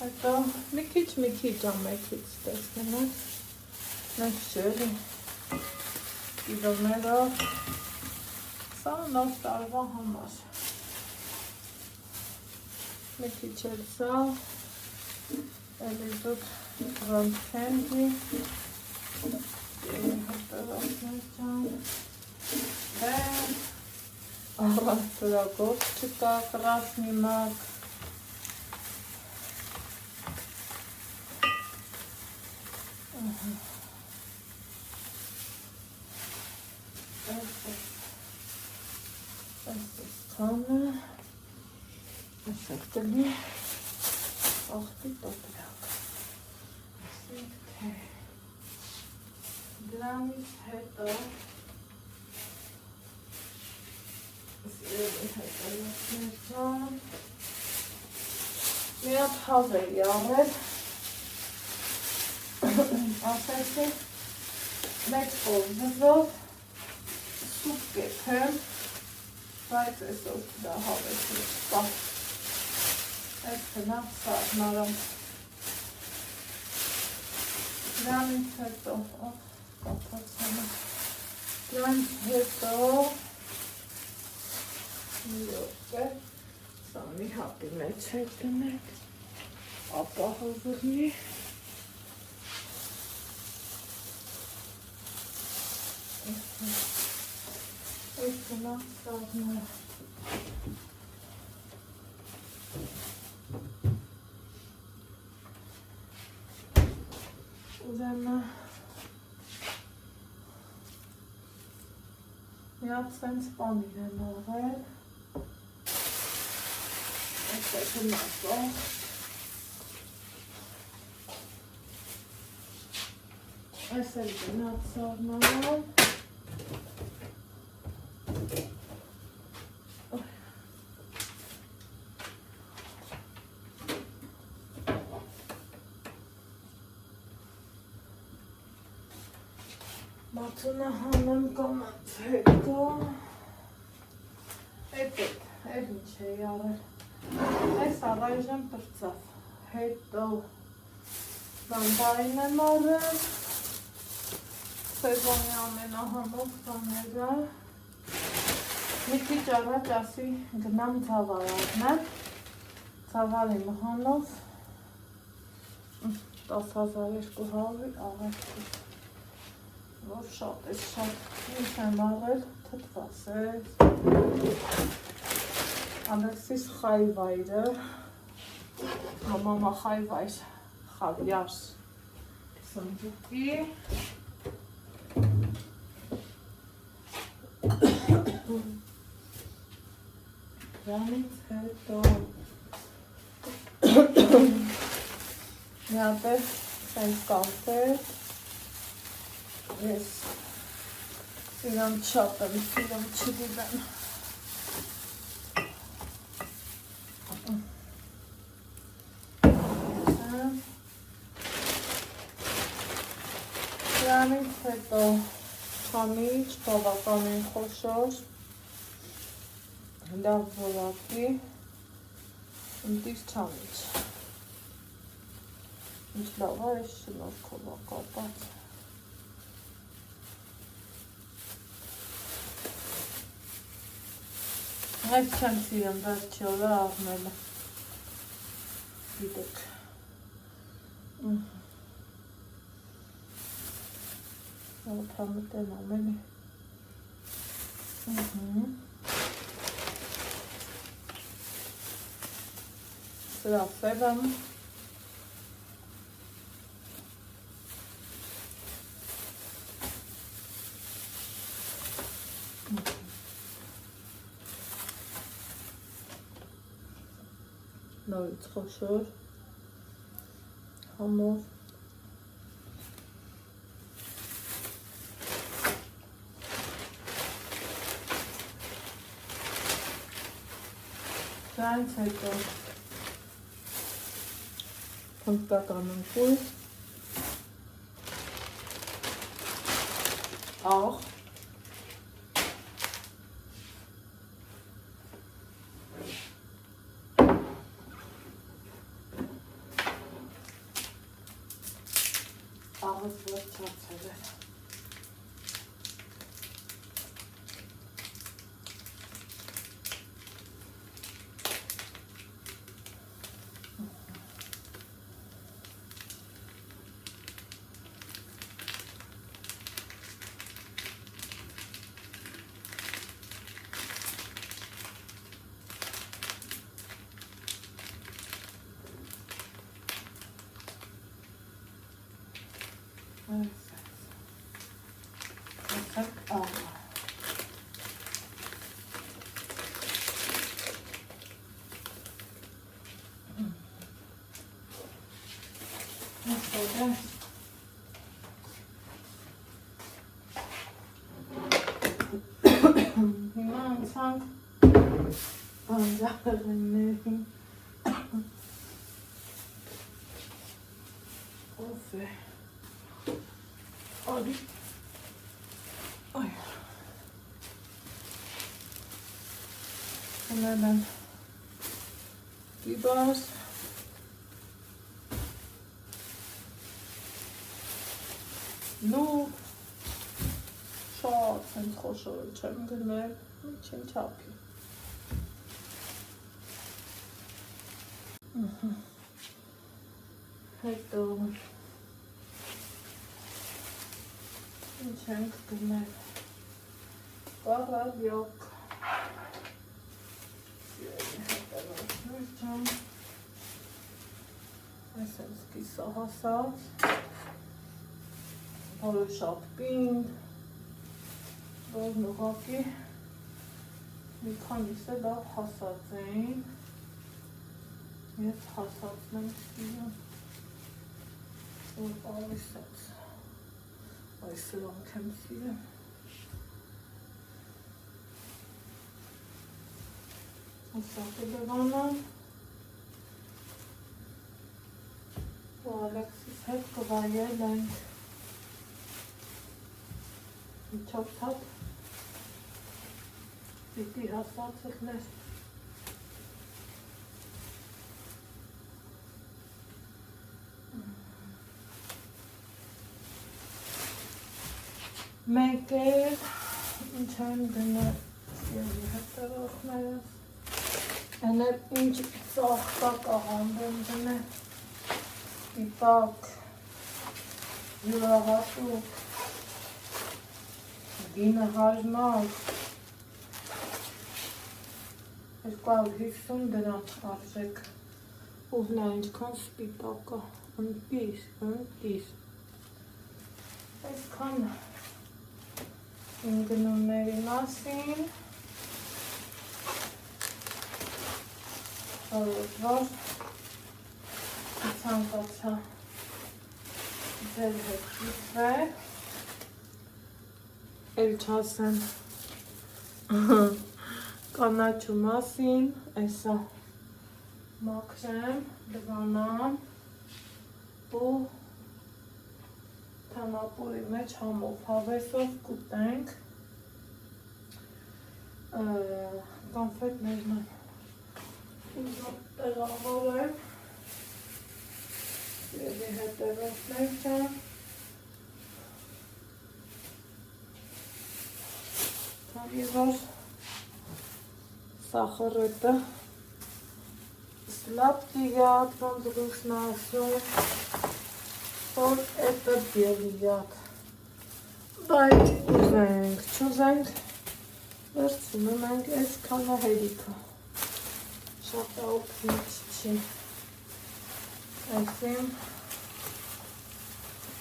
Հետո մի քիչ ամեկից տեսնեմ ես, մեկ շելի, կիլոներով, սա նոր տարվա համար։ Մի քիչ էլ սա, էլի դուք Trump Candy, հետևորդներ ջան, առանց սրագով չկա, կրասնի մակ, այս քանը, ասեք տնի, աղբի տոտրակ, ասեք թե, դրանից հետո, սիրելի հետևորդներ ջան, մի հատ հավ էի առել, ասեցի, մեկ խոզվով, սուպ կեփեմ, բայց այսօր դա հավեցի չկա, այս գնա սարմարամ, դրանից հետո, կապացանը, դրանից հետո, մի որդե, սա մի հապի մեջ հետ դնեք, ապա հովրնի, այս գնա սարմարը, ուրեմն մի հատ սենց պանիր եմ աղել, այս է գնացող, այս էլ գնաց սարմարան, Մատունը հանեմ կոմանց հետո, էդ ինչ էի արել, այս առայժն պրծավ, հետո բամբարին եմ արել, սեզոնի ամենահանող բաները, մի քիչ առաջ ասի գնամ ծավալ առնեմ, ծավալի մահանով, 10,200 աղետի, որ շատ ես շատ ինչ եմ աղել, թտվասես, Ալեքսիս խայվայրը, մամամա խայվայր, խավյար, սնդուկի, դրանից հետո մի հատ է սենց կամպեր, ես սիրամ չապեմ, սիրամ չդիվեմ, դրանից հետո խամիչ, բավականին խոշոր, լավ որակի ընտիր չամիչ։ Ինչ լավ է, այս շնորհքով է կապած։ Այս չեմ սիրում վերջի օրը առնելը։ Գիտեք։ Ոտամտեն ամենի։ Սրա սևեմ։ Նորից խոշոր, համով, դրանից հետո հնդկական ընկույր, աղ, աղս վերջացել է։ Հիմա անցանք բանջարեղեններին։ Ով է։ Արի։ Այ։ Ունել եմ դիբաս։ Նու շատ հենց խոշոր չեմ գնել, չեմ չապի։ Հետո ինչ ենք գնել, կարավյոկ, այս եմ սկիսահասած, որը շատ պինդ, որ նողակի մի քանիսը լավ հասած էին, ես հասածն եմ սիրում, որ ավիսած, այս սրանք եմ սիրում, ասակը դվանան, ու Ալեքսիս հետ կվայել ենք, միջով թատ, պիտի հասած եղներ, մեկ էր, ինչ են գնել սիրելի հետևողներս, են էլ ինչ ծաղկակ աղանդ են գնել, տիպակ, յուրահատուկ, գինը հարմար, 250 դրամ արժեք, ուղնա ինչքան սպիտակա, ընտիր, այսքան իմ գնումների մասին, որ ցանկացա ձեր հետ հյուսվել, էլ չասեմ կանաչու մասին, այսա մաքրեմ, դվանամ ու թանապուրի մեջ համով հավեսով կուտենք, Կոնֆետներն են։ Ուզում տեղավորեմ։ Եվ հետևորդներ չան։ Քանի որ սախարետը сладкий воздушный осёл, որ это белый яд։ Բայ ուզենք, չուզենք, վերցնում ենք այս քանահերիքը։ Շատ օգնիչ չի։ Այս իմ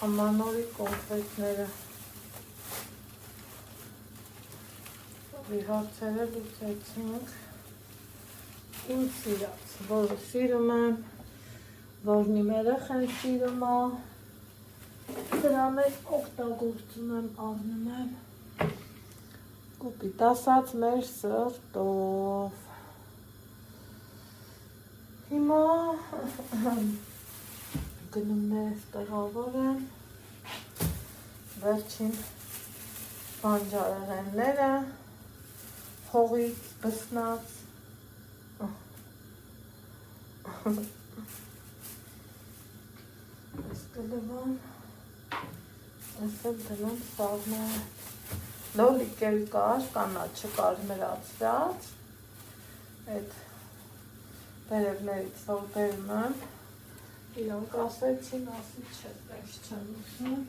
ամանորի կոնֆետները։ Հարցերը լուծեցինք։ Իմ սիրած, որը սիրում եմ, որն իմ երեխան սիրում է, դրան էլ օգտագործում եմ, առնում եմ, կոպիտ ասած մեր սրտով։ Հիմա գնումներս տեղավորեմ, վերջին բանջարեղենները, հողից բսնած, այս կլվան, այս էլ դրում սաղմը, լոլիկ էլ կար, կանաչը կարմրացված, այդ բերևներից որ բերում եմ, իրանք ասեցին, ասի չէ, տեքս չեմ ուզում,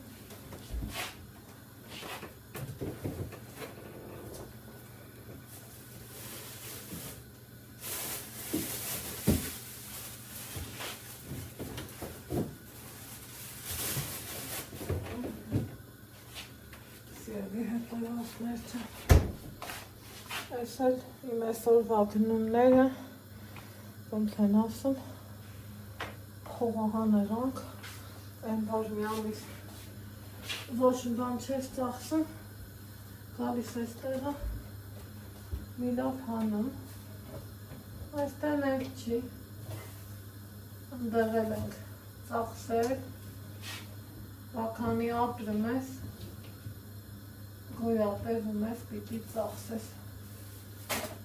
Այս էլ իմ այսօրվա գնումները, ոնց են ասում, փողահաներանք, այն որ մի ամիս ոչ բան չես ծախսում, գալիս այս տեղը, մի լավ հանում, այստեղ էլ չի, ընդեղել ենք ծախսել, վականի ապրում ես, գոյատևում ես, պիտի ծախսես,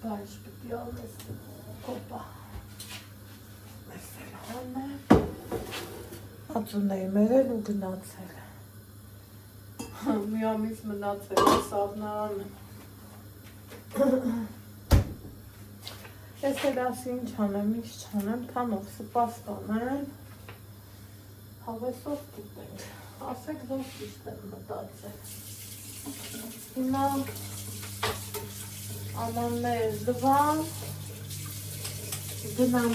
բայշ պիտի ալես, կոպա, ես էլ հան է, ածուն էի մերել ու գնացել, մի ամիս մնացել է սավնարանը, ես էլ ասի ինչ անեմ, ինչ չանեմ, թանով սպասկանեմ, հավեսով տուտենք, ասեք որ ճիշտ եմ մտածել, հիմա ամաններ լվան, գնամ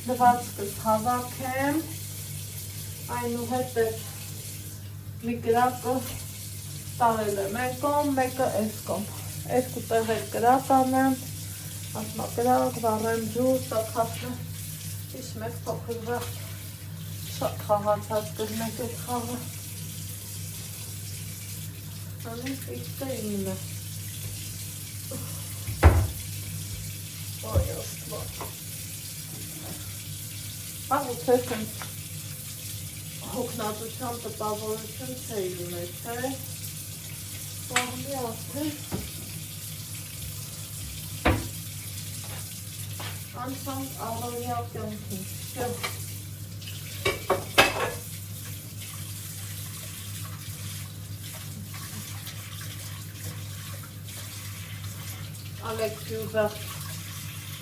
լվացքս հավաքեմ, այնուհետև մի գրակը տարել եմ է կոմ, մեկը էս կոմ, երկու տեղ էլ գրակ անեմ, ասմա գրակ, վառեմ ջուր, տակհասնը, իշ մեկ փոքր վաղ, շատ խաղացած կրնեք էս խաղը, անենք իստե իմը, Ой, Աստված։ Աղուցես եմ հոգնածության տպավորություն չէի ունեցել, պահմի ասել, անցանք աղորյա կյանքին, Ալեքսի ուզախ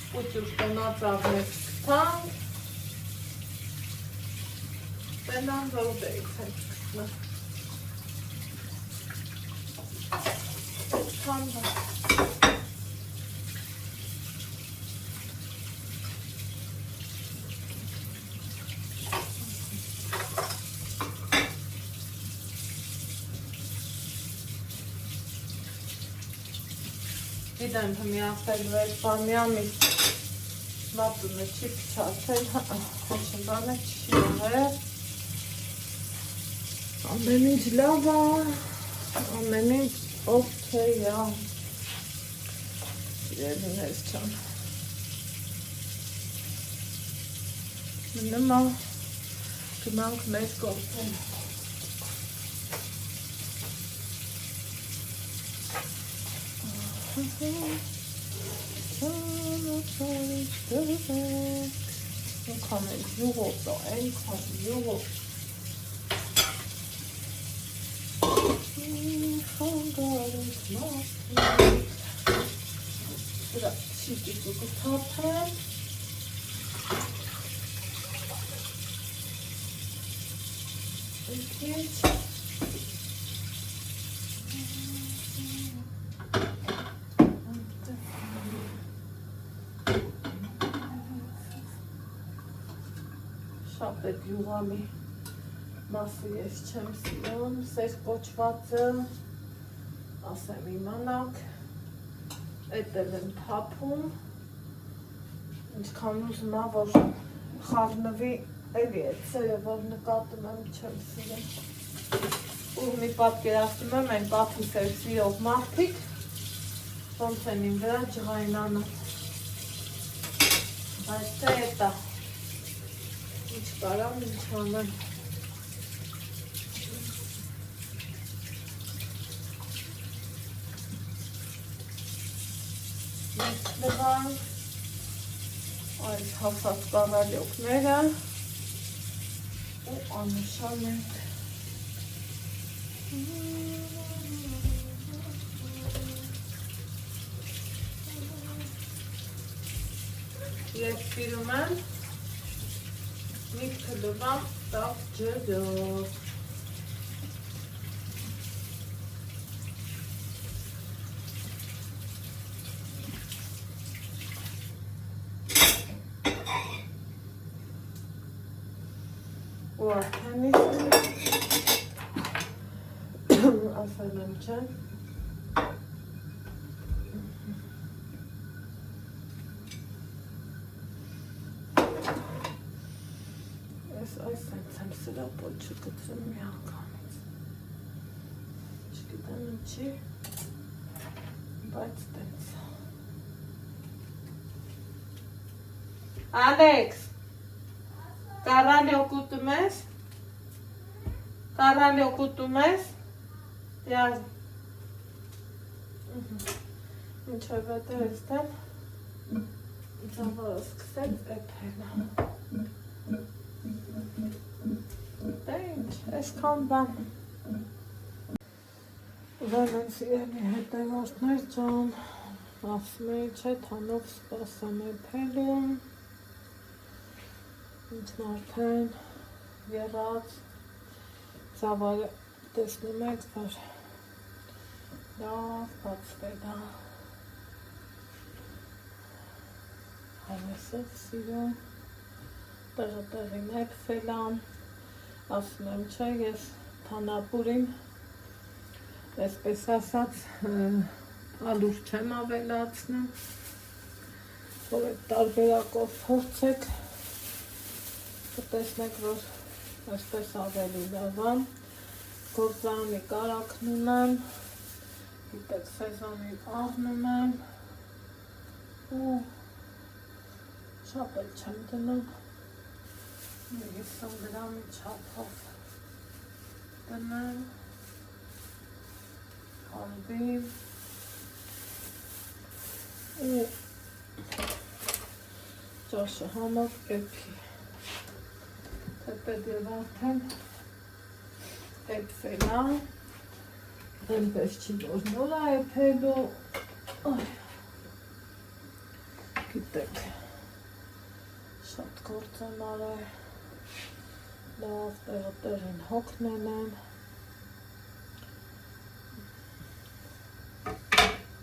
Ուտյուր տնած աղնեք կտանք, տենան որդերից են կտնը, այդքան դա, Գիտեմ հմիացել վեր պամյամից մատունը չի պչացել, հոչն բանը չի եղել, ամեն ինչ լավ է, ամեն ինչ օքեյ է, սիրելիներս չան, նմա գնանք մեր գործում, Այնքան են յուղով դա, այնքան յուղով խանգարենք մարդիկ դրա շիտիկը կթափեմ Ինչ Շատ էդ յուղանի մասը ես չեմ սիրում, սեր կոչվածը, ասեմ իմանաք, էդ էլ եմ թափում, ինչքան ուզում ա, որ խառնվի, էլի էդ սերը, որ նկատում եմ չեմ սիրում, ու մի պատկերացնում եմ այն կաթի սեր սիրող մարդիկ, ոնց են իմ վրա ջղայնանում, բայց թե էդ է, ինչ կարամ, ինչ անեմ, Լվանք, այս հասած կարալյոկները ու աննշան ենք Ես սիրում եմ միտքը լվան տավ ջրով ու արդեն ասել եմ չեն այս եմ սրապոտ չկծում մի անգամից չգիտեմ ինչի բայց տենց Ալեքս Կարալյոկ ուտում ես? Կարալյոկ ուտում ես? Յազ Ինչով է դե եստեմ Ձավարը սկսեց էպելը Դե ինչ, այսքան բան Ուրան են սիրելի հետևորդներ ջան ասում էի չէ թանով սպասեմ էպելում Ինչն արդեն եղած ծավալը տեսնում եք, որ լավ բացվել է Հայնեսով սիրում տեղին էպսել եմ ասում եմ չէ, ես թանապուրին այսպես ասած ալուր չեմ ավելացնում որ այդ տարբերակով փորձեք Տեսնեք, որ այսպես ավելի լավ եմ, գործարանի կարակնում եմ, գիտեք սեզոնին աղնում եմ ու շատ էլ չեմ դնում, 50 գրամի չափով դնեմ, հանդի ու ճաշը համար էպի Պետք է արդեն էպսել է, այնպես չի որ նոր է էպելու, գիտեք, շատ գործ եմ արել, լավ տեղին հոգնել եմ,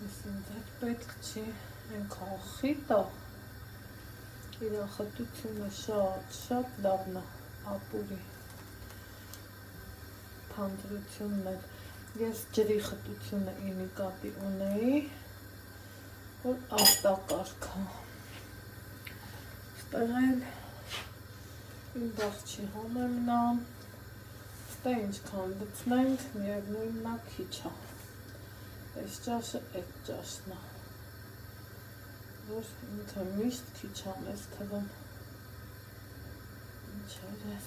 ես ինձ հետ պետք չի, ենքան խիտ է, իր խտությունը շատ լավն է, ապուրի թանձրությունն էլ ես ջրի խտությունը ի նկատի ունեի որ արտակարգը ստեղ էլ իմ բաղջի համ եմ նամ ստեղ ինչքան լցնենք միևնույնն է քիչ է այս ճաշը այդ ճաշն է որ ինքը միշտ քիչ անես թվում Չերես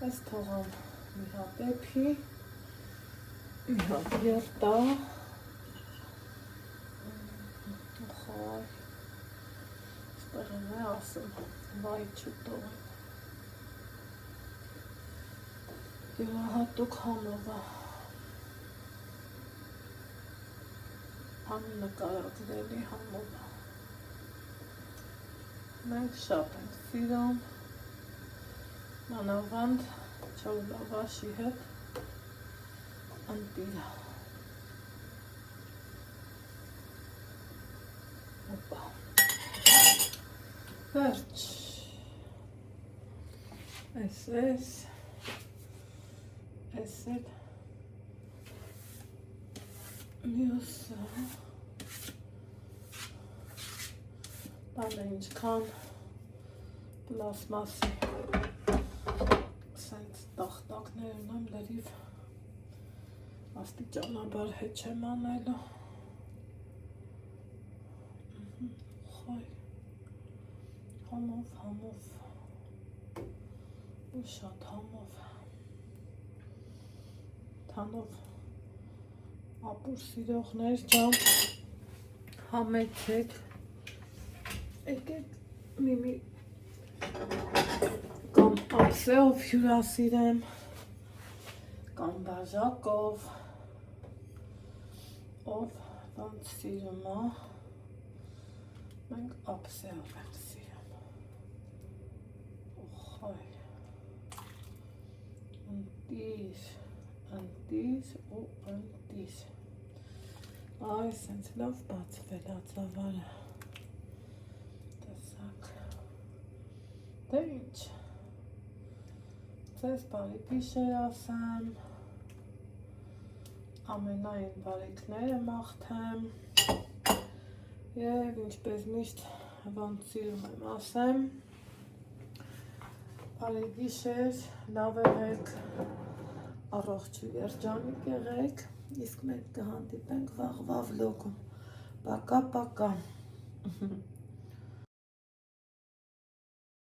Այս թողամ մի հատ էպի մի հատ երտա Այ, ստեղ եմ է ասում, վայ չուտող եմ։ Յուրահատուկ համով է։ Աննկարագրելի համով է։ Մենք շատ ենք սիրում, մանավանդ չորլավաշի հետ ընտիրը։ Հոպա։ Վերջ։ Էս էլ մյուսը։ Բանը ինչքան պլասմասի սենց տախտակներ ունեմ, լրիվ աստիճանաբար հետ չեմ անելու։ Խոյ, համով, ու շատ համով, թանով ապուր սիրողներ ջան, համեցեք, եկեք միմի կամ ափսեով հյուրասիրեմ, կամ բաժակով, ով ոնց սիրում է, մենք ափսեով ենք սիրում, խոյ, ընտիր ու ընտիր, այ սենց լավ բացվել է ծավալը, տեսակ, դե ինչ, ձեզ բարի գիշեր ասեմ, ամենայն բարիքները մաղթեմ և ինչպես միշտ ոնց սիրում եմ ասեմ, բարի գիշեր, լավ եղեք, առողջ ու երջանիկ եղեք, իսկ մենք կհանդիպենք վաղվա վլոգում, պակա։